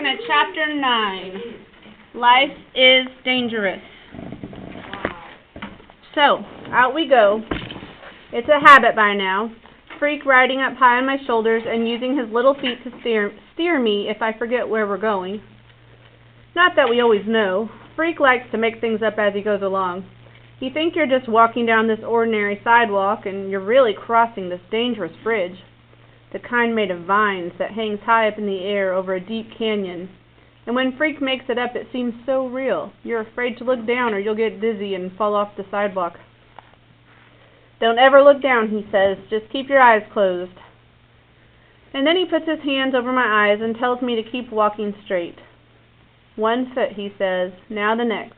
looking at Chapter 9. Life is dangerous. So, out we go. It's a habit by now. Freak riding up high on my shoulders and using his little feet to steer me if I forget where we're going. Not that we always know. Freak likes to make things up as he goes along. You think you're just walking down this ordinary sidewalk and you're really crossing this dangerous bridge. The kind made of vines that hangs high up in the air over a deep canyon. And when Freak makes it up, it seems so real. You're afraid to look down or you'll get dizzy and fall off the sidewalk. Don't ever look down, he says. Just keep your eyes closed. And then he puts his hands over my eyes and tells me to keep walking straight. 1 foot, he says. Now the next.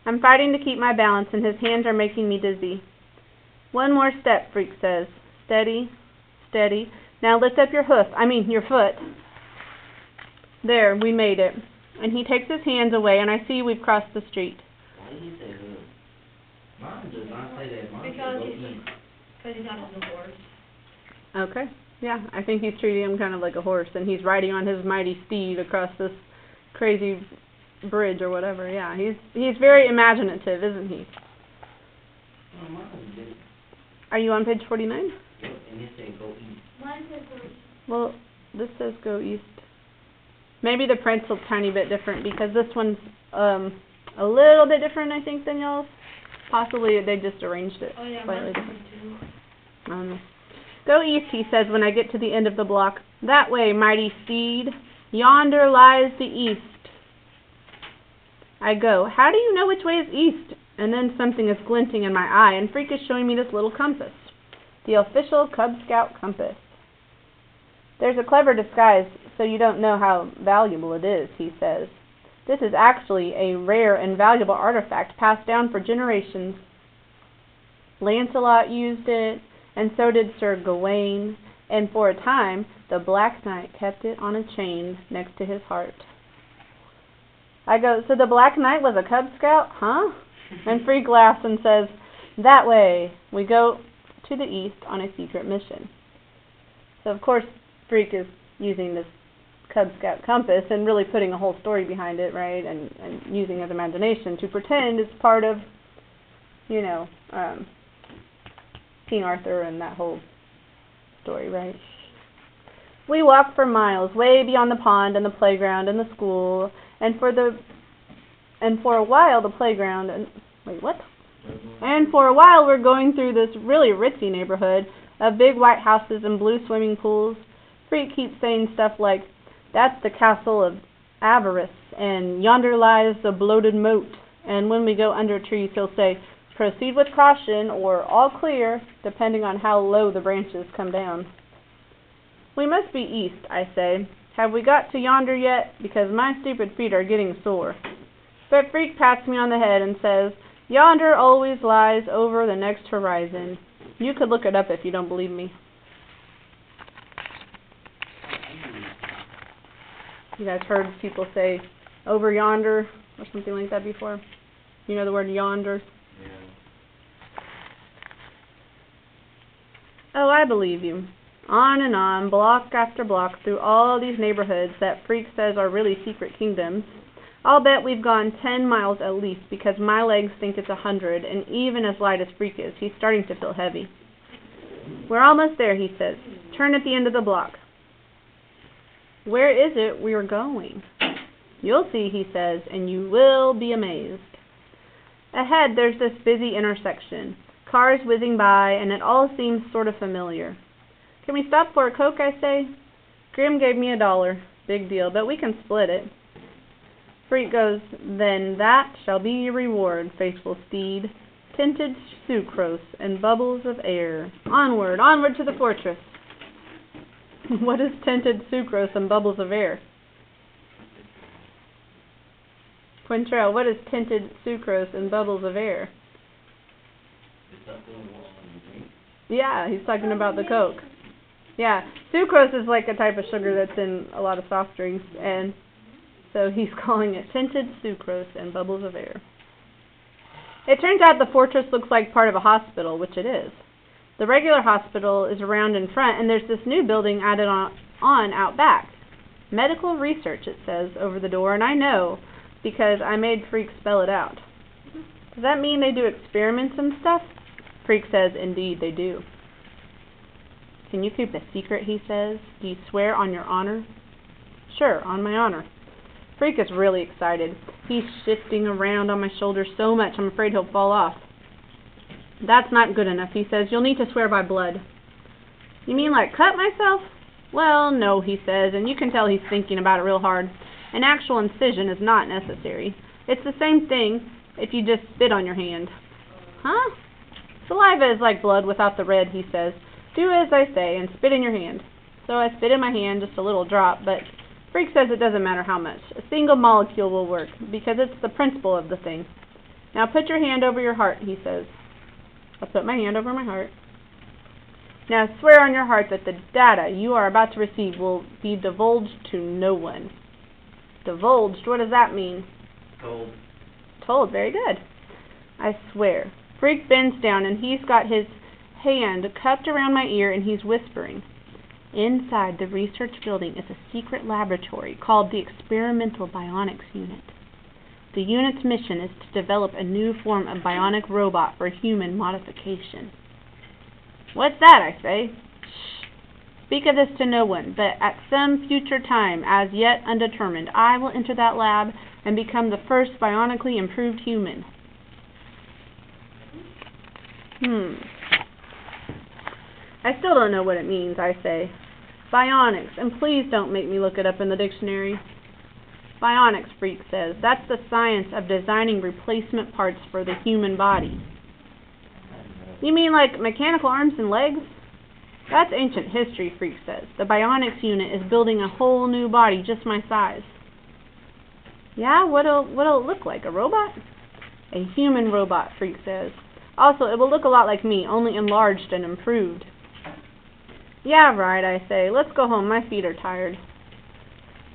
I'm fighting to keep my balance and his hands are making me dizzy. 1 more step, Freak says. Steady, steady. Now lift up your your foot. There, we made it. And he takes his hands away and I see we've crossed the street. Why did he say hoof? Mine does not say that. Mine Because he's not on the horse. Okay. Yeah, I think he's treating him kind of like a horse and he's riding on his mighty steed across this crazy bridge or whatever. Yeah, he's very imaginative, isn't he? Oh, mine did. Are you on page 49? Yep, and it said go east. Mine says go east. Well, this says go east. Maybe the print's a tiny bit different because this one's a little bit different, I think, than y'all's. Possibly they just arranged it slightly different. I don't know. Go east, he says when I get to the end of the block. That way, mighty steed. Yonder lies the east. I go, how do you know which way is east? And then something is glinting in my eye, and Freak is showing me this little compass. The official Cub Scout compass. There's a clever disguise, so you don't know how valuable it is, he says. This is actually a rare and valuable artifact passed down for generations. Lancelot used it, and so did Sir Gawain, and for a time, the Black Knight kept it on a chain next to his heart. I go, so the Black Knight was a Cub Scout? Huh? And Freak laughs and says, that way. We go to the east on a secret mission. So, of course, Freak is using this Cub Scout compass and really putting a whole story behind it, right? And using his imagination to pretend it's part of, King Arthur and that whole story, right? We walk for miles, way beyond the pond and the playground and the school, and for a while the playground and And for a while we're going through this really ritzy neighborhood of big white houses and blue swimming pools. Freak keeps saying stuff like, that's the castle of avarice, and yonder lies the bloated moat. And when we go under trees, he'll say, proceed with caution, or all clear, depending on how low the branches come down. We must be east, I say. Have we got to yonder yet? Because my stupid feet are getting sore. But Freak pats me on the head and says, yonder always lies over the next horizon. You could look it up if you don't believe me. You guys heard people say over yonder or something like that before? You know the word yonder? Yeah. Oh, I believe you. On and on, block after block, through all these neighborhoods that Freak says are really secret kingdoms. I'll bet we've gone 10 miles at least because my legs think it's 100, and even as light as Freak is, he's starting to feel heavy. We're almost there, he says. Turn at the end of the block. Where is it we're going? You'll see, he says, and you will be amazed. Ahead, there's this busy intersection. Cars whizzing by, and it all seems sort of familiar. Can we stop for a Coke, I say? Grim gave me $1. Big deal, but we can split it. Freak goes, then that shall be your reward, faithful steed. Tinted sucrose and bubbles of air. Onward, onward to the fortress. What is tinted sucrose and bubbles of air? Quintrell, what is tinted sucrose and bubbles of air? Yeah, he's talking about the Coke. Yeah, sucrose is like a type of sugar that's in a lot of soft drinks, and so he's calling it tinted sucrose and bubbles of air. It turns out the fortress looks like part of a hospital, which it is. The regular hospital is around in front, and there's this new building added on out back. Medical research, it says over the door, and I know because I made Freak spell it out. Does that mean they do experiments and stuff? Freak says, indeed they do. Can you keep a secret, he says. Do you swear on your honor? Sure, on my honor. Freak is really excited. He's shifting around on my shoulders so much I'm afraid he'll fall off. That's not good enough, he says. You'll need to swear by blood. You mean like cut myself? Well, no, he says, and you can tell he's thinking about it real hard. An actual incision is not necessary. It's the same thing if you just spit on your hand. Huh? Saliva is like blood without the red, he says. Do as I say and spit in your hand. So I spit in my hand, just a little drop, but Freak says it doesn't matter how much. A single molecule will work, because it's the principle of the thing. Now put your hand over your heart, he says. I put my hand over my heart. Now swear on your heart that the data you are about to receive will be divulged to no one. Divulged, what does that mean? Told. Told, very good. I swear. Freak bends down and he's got his hand cupped around my ear and he's whispering. Inside the research building is a secret laboratory called the Experimental Bionics Unit. The unit's mission is to develop a new form of bionic robot for human modification. What's that, I say? Shh. Speak of this to no one, but at some future time, as yet undetermined, I will enter that lab and become the first bionically improved human. I still don't know what it means, I say. Bionics, and please don't make me look it up in the dictionary. Bionics, Freak says. That's the science of designing replacement parts for the human body. You mean like mechanical arms and legs? That's ancient history, Freak says. The Bionics unit is building a whole new body just my size. Yeah, what'll it look like? A robot? A human robot, Freak says. Also, it will look a lot like me, only enlarged and improved. Yeah, right, I say. Let's go home. My feet are tired.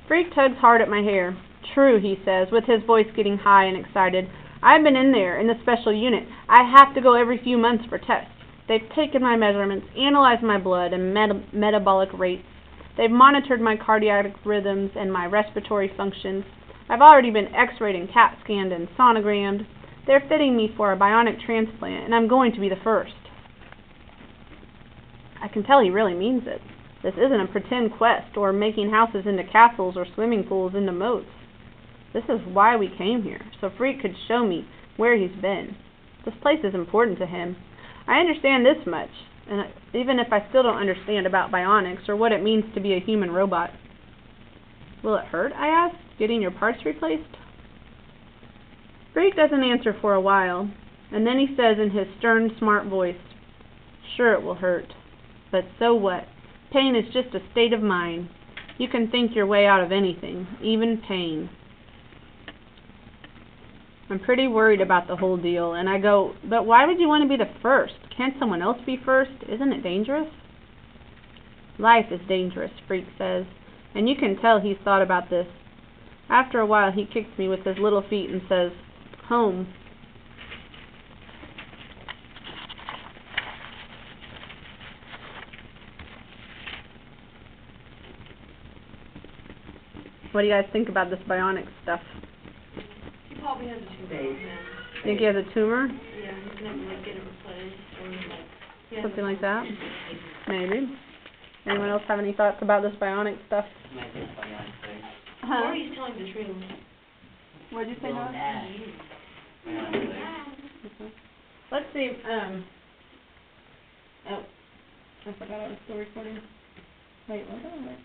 Freak tugs hard at my hair. True, he says, with his voice getting high and excited. I've been in there, in the special unit. I have to go every few months for tests. They've taken my measurements, analyzed my blood and metabolic rates. They've monitored my cardiac rhythms and my respiratory functions. I've already been x-rayed and CAT scanned and sonogrammed. They're fitting me for a bionic transplant, and I'm going to be the first. I can tell he really means it. This isn't a pretend quest or making houses into castles or swimming pools into moats. This is why we came here, so Freak could show me where he's been. This place is important to him. I understand this much, and even if I still don't understand about bionics or what it means to be a human robot. Will it hurt, I asked, getting your parts replaced? Freak doesn't answer for a while, and then he says in his stern, smart voice, Sure it will hurt, but so what? Pain is just a state of mind. You can think your way out of anything, even pain. I'm pretty worried about the whole deal, and I go, but why would you want to be the first? Can't someone else be first? Isn't it dangerous? Life is dangerous, Freak says, and you can tell he's thought about this. After a while, he kicks me with his little feet and says, Home. What do you guys think about this bionic stuff? He probably has a tumor. Think he has a tumor? Yeah, he's gonna have to like get it replaced or like he has Something like that? Maybe. Anyone else have any thoughts about this bionic stuff? Or he's telling the truth. What did you say, Noah? Let's see, oh, I forgot I was still recording. Wait, what?